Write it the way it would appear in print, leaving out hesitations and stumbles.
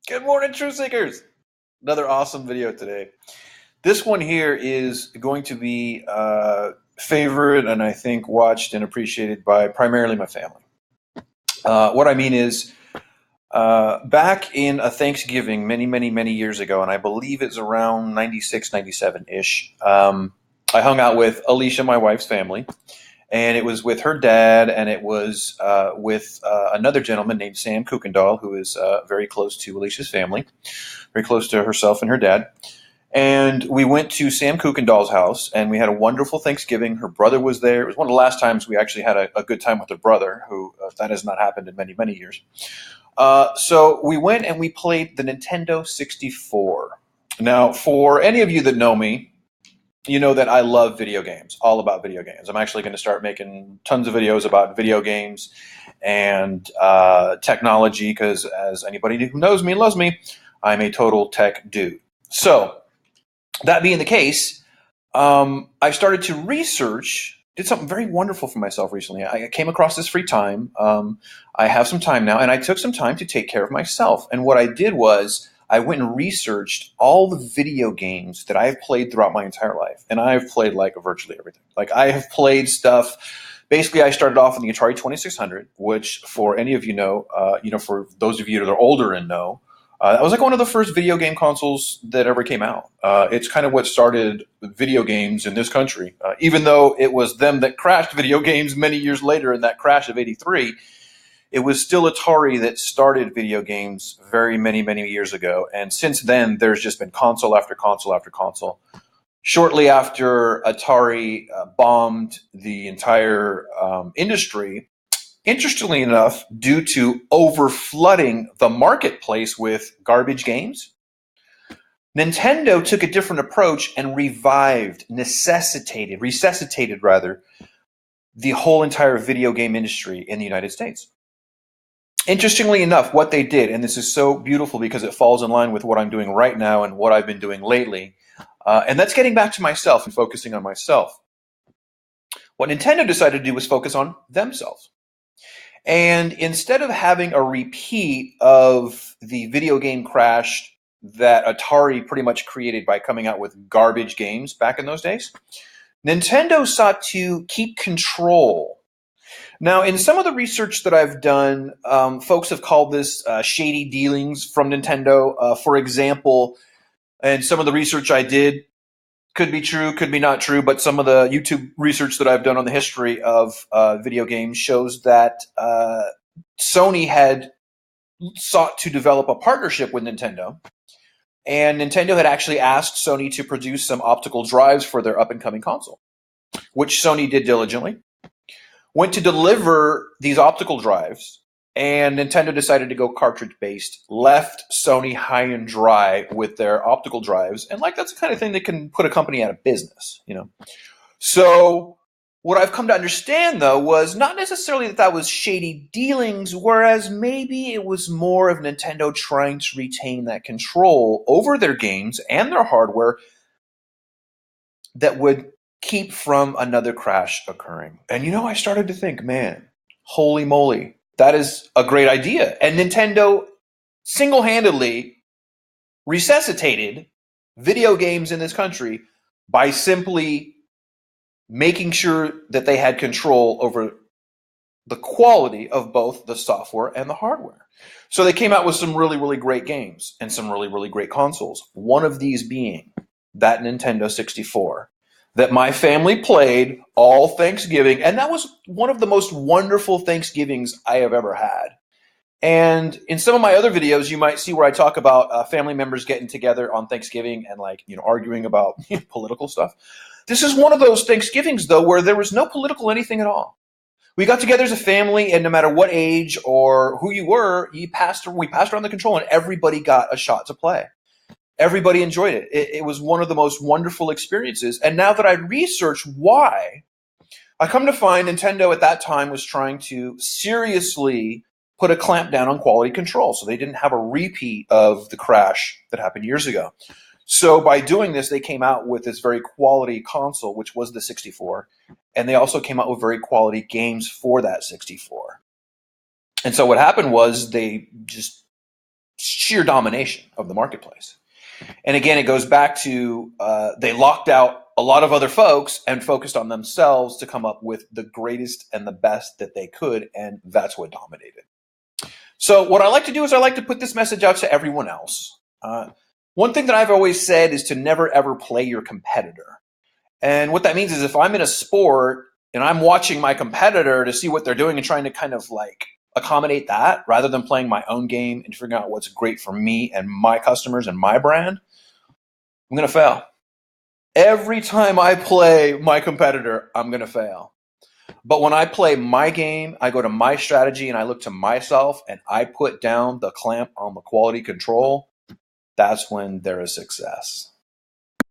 Good morning, Truth Seekers. Another awesome video today. This one here is going to be favored and I think watched and appreciated by primarily my family. What I mean is, back in a Thanksgiving many years ago, and I believe it's around 96, 97-ish, I hung out with Alicia, my wife's family, and it was with her dad, and it was with another gentleman named Sam Kuykendall, who is very close to Alicia's family, very close to herself and her dad. And we went to Sam Kuykendall's house, and we had a wonderful Thanksgiving. Her brother was there. It was one of the last times we actually had a good time with her brother, who that has not happened in many years. So we went and we played the Nintendo 64. Now, for any of you that know me, you know that I love video games, all about video games. I'm actually going to start making tons of videos about video games and technology because, as anybody who knows me and loves me, I'm a total tech dude. So, that being the case, I started to research, did something very wonderful for myself recently. I came across this free time. I have some time now, and I took some time to take care of myself. And what I did was I went and researched all the video games that I have played throughout my entire life. And I have played like virtually everything. Like I have played stuff. Basically, I started off in the Atari 2600, which for any of you know, for those of you that are older and know, that was like one of the first video game consoles that ever came out. It's kind of what started video games in this country. Even though it was them that crashed video games many years later in that crash of '83, it was still Atari that started video games many years ago. And since then, there's just been console after console after console. Shortly after Atari bombed the entire industry, interestingly enough, due to over-flooding the marketplace with garbage games, Nintendo took a different approach and resuscitated the whole entire video game industry in the United States. Interestingly enough, what they did, and this is so beautiful because it falls in line with what I'm doing right now and what I've been doing lately, and that's getting back to myself and focusing on myself. What Nintendo decided to do was focus on themselves. And instead of having a repeat of the video game crash that Atari pretty much created by coming out with garbage games back in those days, Nintendo sought to keep control. Now, in some of the research that I've done, folks have called this shady dealings from Nintendo. For example, and some of the research I did could be true, could be not true, but some of the YouTube research that I've done on the history of video games shows that Sony had sought to develop a partnership with Nintendo, and Nintendo had actually asked Sony to produce some optical drives for their up-and-coming console, which Sony did diligently. Went to deliver these optical drives, and Nintendo decided to go cartridge-based, left Sony high and dry with their optical drives, and like that's the kind of thing that can put a company out of business, you know. So what I've come to understand, though, was not necessarily that was shady dealings, whereas maybe it was more of Nintendo trying to retain that control over their games and their hardware that would keep from another crash occurring. And I started to think, man, holy moly, that is a great idea. And Nintendo single-handedly resuscitated video games in this country by simply making sure that they had control over the quality of both the software and the hardware. So they came out with some really great games and some really great consoles. One of these being that Nintendo 64 that my family played all Thanksgiving. And that was one of the most wonderful Thanksgivings I have ever had. And in some of my other videos, you might see where I talk about family members getting together on Thanksgiving and arguing about political stuff. This is one of those Thanksgivings, though, where there was no political anything at all. We got together as a family, and no matter what age or who you were, we passed around the control, and everybody got a shot to play. Everybody enjoyed it. It was one of the most wonderful experiences. And now that I research why, I come to find Nintendo at that time was trying to seriously put a clamp down on quality control. So they didn't have a repeat of the crash that happened years ago. So by doing this, they came out with this very quality console, which was the 64. And they also came out with very quality games for that 64. And so what happened was they just sheer domination of the marketplace. And again, it goes back to they locked out a lot of other folks and focused on themselves to come up with the greatest and the best that they could, and that's what dominated. So what I like to do is I like to put this message out to everyone else. One thing that I've always said is to never, ever play your competitor. And what that means is if I'm in a sport and I'm watching my competitor to see what they're doing and trying to kind of like accommodate that rather than playing my own game and figuring out what's great for me and my customers and my brand, I'm going to fail. Every time I play my competitor, I'm going to fail. But when I play my game, I go to my strategy and I look to myself and I put down the clamp on the quality control, that's when there is success.